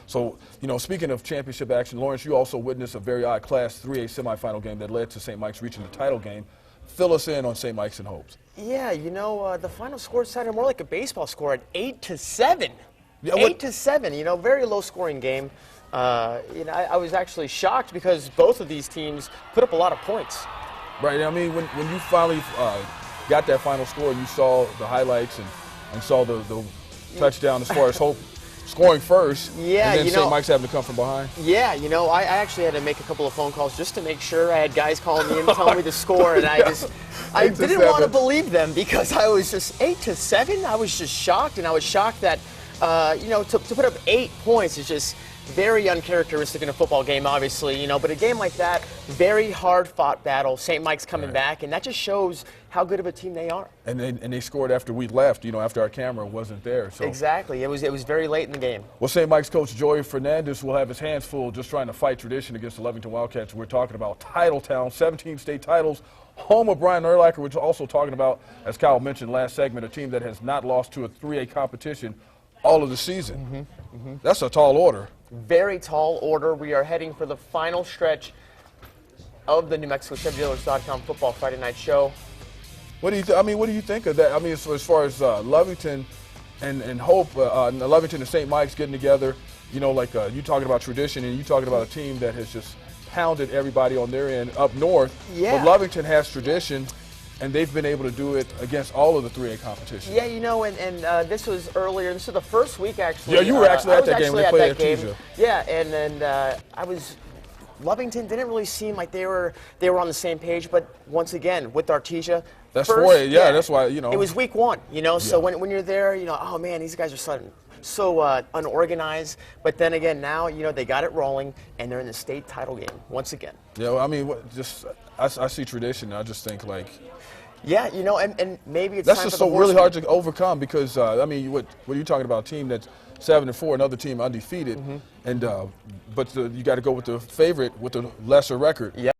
So, speaking of championship action, Lawrence, you also witnessed a very odd Class 3A semifinal game that led to St. Mike's reaching the title game. Fill us in on St. Mike's and Hopes. Yeah, the final score sounded more like a baseball score at 8-7. Yeah, 8-7, very low-scoring game. I was actually shocked because both of these teams put up a lot of points. Right. I mean, when you finally got that final score and you saw the highlights and saw the touchdown as far as Hope scoring first, yeah, and then St. Mike's having to come from behind. Yeah, I actually had to make a couple of phone calls just to make sure. I had guys calling me and telling me the score, and I didn't want to believe them because I was just 8-7. I was just shocked, and I was shocked that to put up 8 points is just very uncharacteristic in a football game, obviously, but a game like that, very hard-fought battle. St. Mike's coming back, and that just shows how good of a team they are. And they scored after we left, after our camera wasn't there. So. Exactly. It was very late in the game. Well, St. Mike's coach Joey Fernandez will have his hands full just trying to fight tradition against the Lovington Wildcats. We're talking about Title Town, 17 state titles, home of Brian Urlacher. We're also talking about, as Kyle mentioned last segment, a team that has not lost to a 3A competition all of the season. That's a tall order. Very tall order. We are heading for the final stretch of the New Mexico ChevyDealers.com football Friday night show. What do you what do you think of that? I mean, as far as Lovington and Hope, Lovington and St. Mike's getting together, you talking about tradition and you talking about a team that has just pounded everybody on their end up north. Yeah. But Lovington has tradition, and they've been able to do it against all of the 3A competition. Yeah, and this was earlier. This was the first week, actually. Yeah, you were actually at that game when they played at Artesia. Yeah, and Lovington didn't really seem like they were on the same page, but once again, with Artesia, that's why, It was week one, so when you're there, oh man, these guys are so unorganized, but then again, now, they got it rolling, and they're in the state title game once again. Yeah, well, I mean, I see tradition, and I just think, yeah, and maybe it's that's time just for the so really Horsemen. hard to overcome because, what are you talking about? A team that's 7-4, another team undefeated, and but you got to go with the favorite with the lesser record. Yeah.